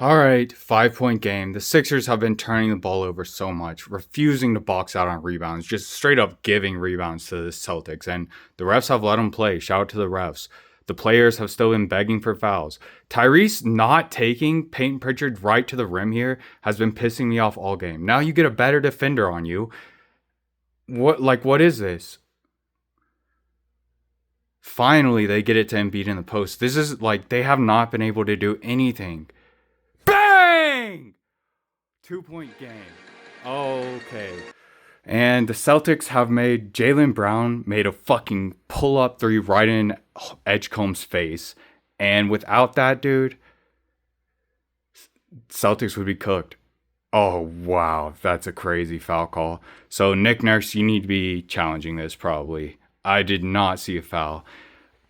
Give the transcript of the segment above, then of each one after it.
All right, 5 point game. The Sixers have been turning the ball over so much, refusing to box out on rebounds, just straight up giving rebounds to the Celtics. And the refs have let them play. Shout out to the refs. The players have still been begging for fouls. Tyrese not taking Peyton Pritchard right to the rim here has been pissing me off all game. Now you get a better defender on you. What is this? Finally, they get it to Embiid in the post. This is like they have not been able to do anything. Bang! 2 point game. Okay. And the Celtics have made Jaylen Brown made a fucking pull up three right in Edgecombe's face. And without that, dude, Celtics would be cooked. Oh, wow. That's a crazy foul call. So, Nick Nurse, you need to be challenging this probably. I did not see a foul.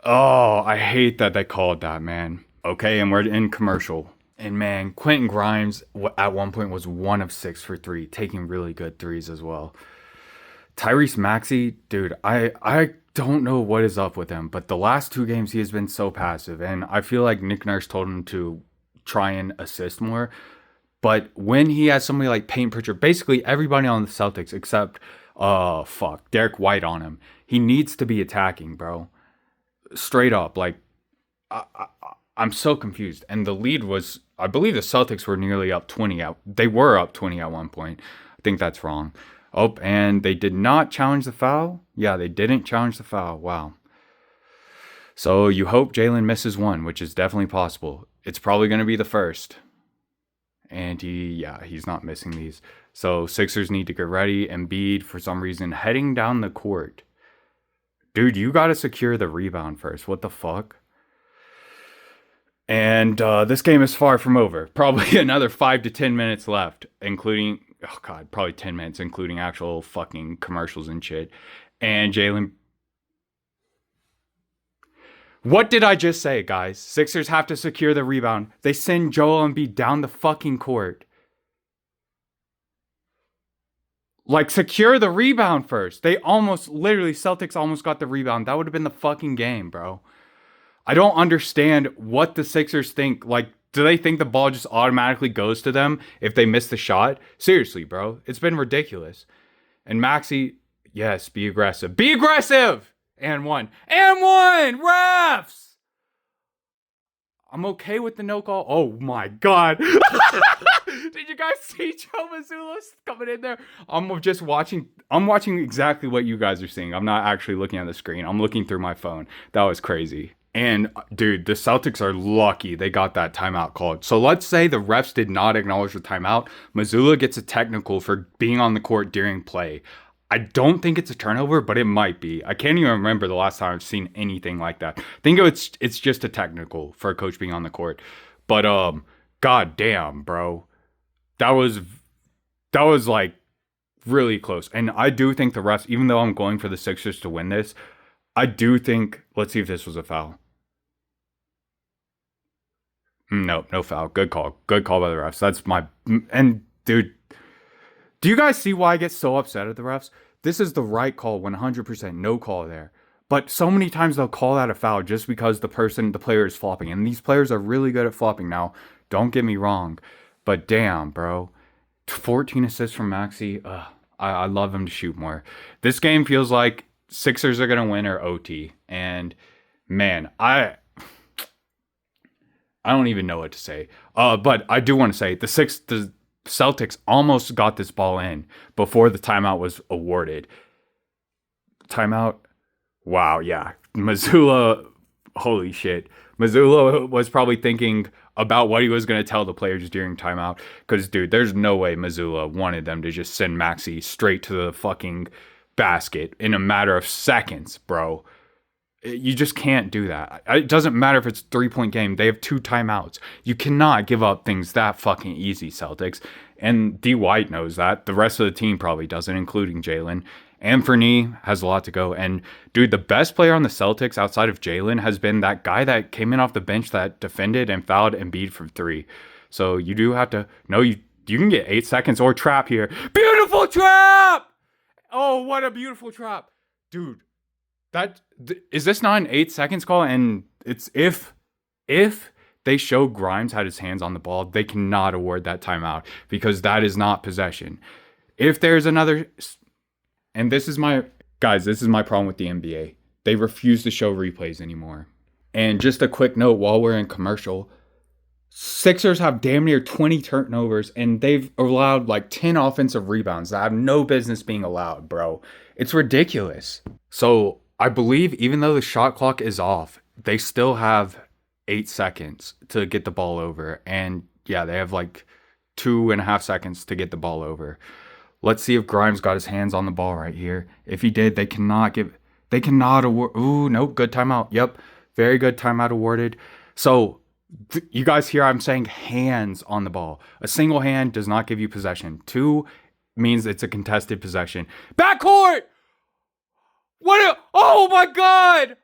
Oh, I hate that they called that, man. Okay, and we're in commercial. And man, Quentin Grimes at one point was 1 of 6 for three, taking really good threes as well. Tyrese Maxey, dude, I don't know what is up with him, but the last 2 games he has been so passive, and I feel like Nick Nurse told him to try and assist more. But when he has somebody like Payne Pritchard, basically everybody on the Celtics except Derek White on him, he needs to be attacking, bro. Straight up, like I, I, I'm so confused. And the lead was, I believe the Celtics were nearly up 20 out. They were up 20 at one point. I think that's wrong. Oh, and they did not challenge the foul. Yeah, they didn't challenge the foul. Wow. So you hope Jalen misses one, which is definitely possible. It's probably going to be the first. And he's not missing these. So Sixers need to get ready. Embiid, for some reason, heading down the court. Dude, you got to secure the rebound first. What the fuck? And this game is far from over. Probably another 5 to 10 minutes left, including, oh God, probably 10 minutes, including actual fucking commercials and shit. And Jalen. What did I just say, guys? Sixers have to secure the rebound. They send Joel Embiid down the fucking court. Like, secure the rebound first. Celtics almost got the rebound. That would have been the fucking game, bro. I don't understand what the Sixers think. Like, do they think the ball just automatically goes to them if they miss the shot? Seriously, bro. It's been ridiculous. And Maxey, yes, be aggressive. Be aggressive! And one. And one! Refs! I'm okay with the no call. Oh my God. Did you guys see Joe Mazzulla coming in there? I'm watching exactly what you guys are seeing. I'm not actually looking at the screen. I'm looking through my phone. That was crazy. And dude, the Celtics are lucky they got that timeout called. So let's say the refs did not acknowledge the timeout. Mazzulla gets a technical for being on the court during play. I don't think it's a turnover, but it might be. I can't even remember the last time I've seen anything like that. I think it's just a technical for a coach being on the court. But god damn, bro. That was like really close. And I do think the refs, even though I'm going for the Sixers to win this, I do think, let's see if this was a foul. No foul. Good call. Good call by the refs. And dude, do you guys see why I get so upset at the refs? This is the right call, 100%. No call there. But so many times they'll call that a foul just because the player is flopping. And these players are really good at flopping now. Don't get me wrong. But damn, bro. 14 assists from Maxey. I love him to shoot more. This game feels like Sixers are going to win or OT. And man, I don't even know what to say. But I do want to say the Celtics almost got this ball in before the timeout was awarded. Timeout? Wow, yeah. Mazzulla, holy shit. Mazzulla was probably thinking about what he was going to tell the players during timeout. Because, dude, there's no way Mazzulla wanted them to just send Maxey straight to the fucking basket in a matter of seconds, bro. You just can't do that. It doesn't matter if it's a 3 point game. They have 2 timeouts. You cannot give up things that fucking easy, Celtics. And D. White knows that. The rest of the team probably doesn't, including Jalen. Anthony has a lot to go. And, dude, the best player on the Celtics outside of Jalen has been that guy that came in off the bench that defended and fouled Embiid from 3. So you do have to know you can get 8 seconds or trap here. Beautiful trap! Oh, what a beautiful trap. Dude. Is this not an 8 seconds call? And it's if they show Grimes had his hands on the ball, they cannot award that timeout because that is not possession. If there's another, and this is my, guys, this is my problem with the NBA. They refuse to show replays anymore. And just a quick note while we're in commercial, Sixers have damn near 20 turnovers and they've allowed like 10 offensive rebounds that have no business being allowed, bro. It's ridiculous. So I believe even though the shot clock is off, they still have 8 seconds to get the ball over. And yeah, they have like 2.5 seconds to get the ball over. Let's see if Grimes got his hands on the ball right here. If he did, they cannot award. Ooh, nope, good timeout. Yep, very good timeout awarded. So you guys hear I'm saying hands on the ball. A single hand does not give you possession. 2 means it's a contested possession. Backcourt! Oh my God!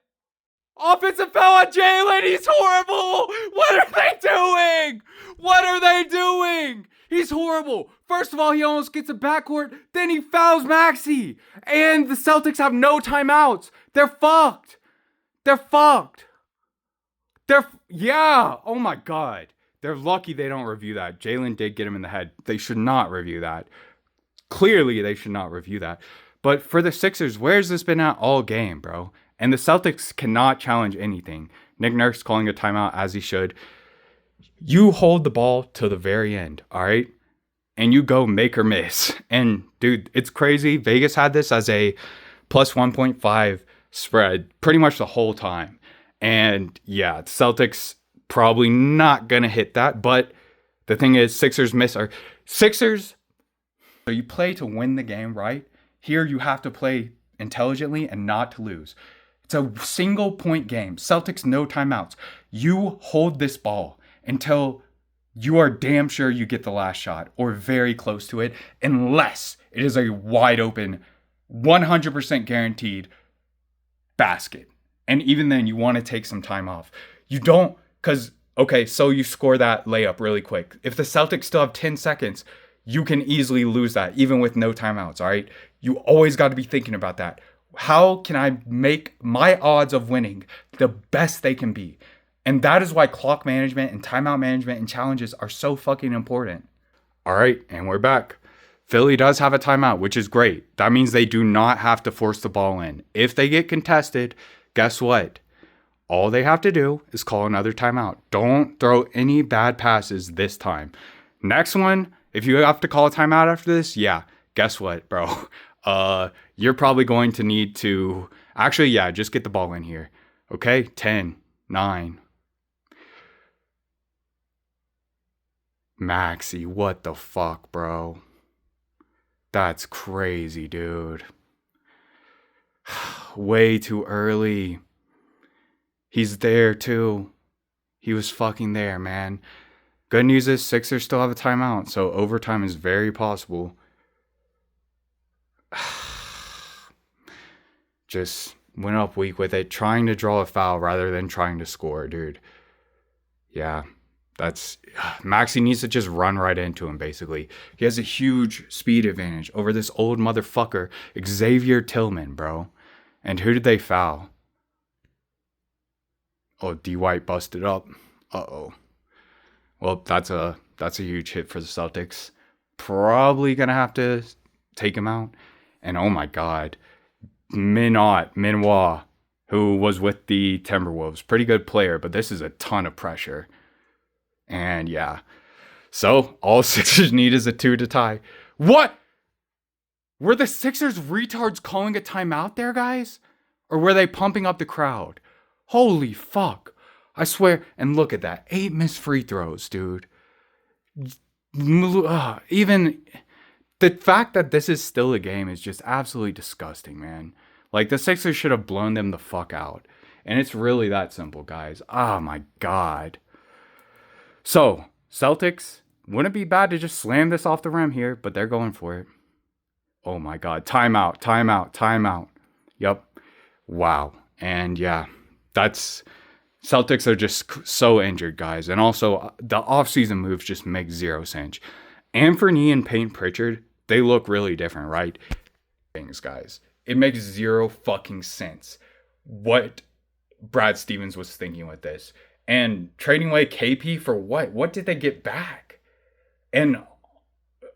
Offensive foul on Jalen. He's horrible. What are they doing? What are they doing? He's horrible. First of all, he almost gets a backcourt. Then he fouls Maxey. And the Celtics have no timeouts. They're fucked. Yeah. Oh my God. They're lucky they don't review that. Jalen did get him in the head. They should not review that. Clearly, they should not review that. But for the Sixers, where's this been at all game, bro? And the Celtics cannot challenge anything. Nick Nurse calling a timeout as he should. You hold the ball to the very end, all right? And you go make or miss. And dude, it's crazy. Vegas had this as a plus 1.5 spread pretty much the whole time. And yeah, Celtics probably not going to hit that. But the thing is, Sixers, so you play to win the game, right? Here you have to play intelligently and not to lose. It's a single point game. Celtics, no timeouts. You hold this ball until you are damn sure you get the last shot or very close to it, unless it is a wide open, 100% guaranteed basket. And even then, you want to take some time off. You don't, because, okay, so you score that layup really quick. If the Celtics still have 10 seconds, you can easily lose that, even with no timeouts, all right? You always got to be thinking about that. How can I make my odds of winning the best they can be? And that is why clock management and timeout management and challenges are so fucking important. All right, and we're back. Philly does have a timeout, which is great. That means they do not have to force the ball in. If they get contested, guess what? All they have to do is call another timeout. Don't throw any bad passes this time. Next one, if you have to call a timeout after this, yeah, guess what, bro? You're probably going to need to... Actually, yeah, just get the ball in here. Okay? 10, 9... Maxey, what the fuck, bro? That's crazy, dude. Way too early. He's there, too. He was fucking there, man. Good news is Sixers still have a timeout, so overtime is very possible. Just went up weak with it, trying to draw a foul rather than trying to score, dude. Yeah. Maxey needs to just run right into him, basically. He has a huge speed advantage over this old motherfucker, Xavier Tillman, bro. And who did they foul? Oh, D. White busted up. Uh-oh. Well, that's a huge hit for the Celtics. Probably going to have to take him out. And oh my God, Minois, who was with the Timberwolves. Pretty good player, but this is a ton of pressure. And yeah, so all Sixers need is a 2 to tie. What? Were the Sixers retards calling a timeout there, guys? Or were they pumping up the crowd? Holy fuck. I swear. And look at that. 8 missed free throws, dude. Even the fact that this is still a game is just absolutely disgusting, man. Like, the Sixers should have blown them the fuck out. And it's really that simple, guys. Oh my God. So, Celtics, wouldn't be bad to just slam this off the rim here, but they're going for it. Oh my God. Timeout. Yep. Wow. And yeah, Celtics are just so injured, guys. And also, the offseason moves just make zero sense. Anthony and Peyton Pritchard, they look really different, right? Things, guys. It makes zero fucking sense what Brad Stevens was thinking with this. And trading away KP for what? What did they get back? And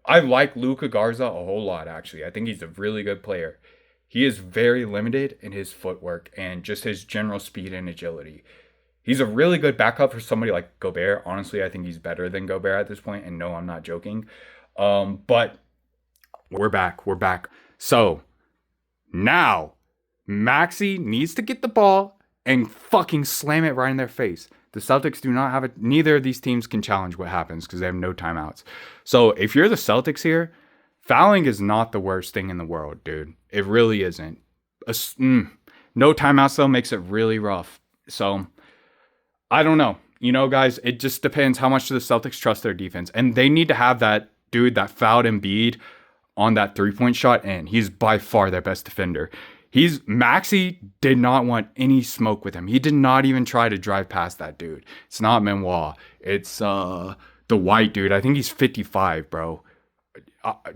I like Luka Garza a whole lot, actually. I think he's a really good player. He is very limited in his footwork and just his general speed and agility. He's a really good backup for somebody like Gobert. Honestly, I think he's better than Gobert at this point. And no, I'm not joking. But we're back. We're back. So now Maxey needs to get the ball and fucking slam it right in their face. The Celtics do not have it. Neither of these teams can challenge what happens because they have no timeouts. So if you're the Celtics here, fouling is not the worst thing in the world, dude. It really isn't. No timeouts, though, makes it really rough. So I don't know. You know, guys, it just depends how much do the Celtics trust their defense. And they need to have that dude that fouled Embiid on that three-point shot, and he's by far their best defender. Maxey did not want any smoke with him. He did not even try to drive past that dude. It's not Menoir. It's the white dude. I think he's 55, bro.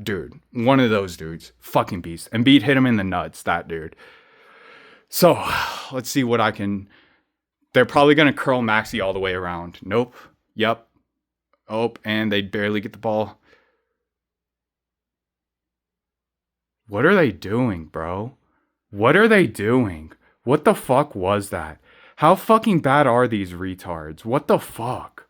Dude, one of those dudes. Fucking beast. Embiid hit him in the nuts, that dude. So, let's see what I can... They're probably going to curl Maxey all the way around. Nope. Yep. Oh, and they barely get the ball. What are they doing, bro? What are they doing? What the fuck was that? How fucking bad are these retards? What the fuck?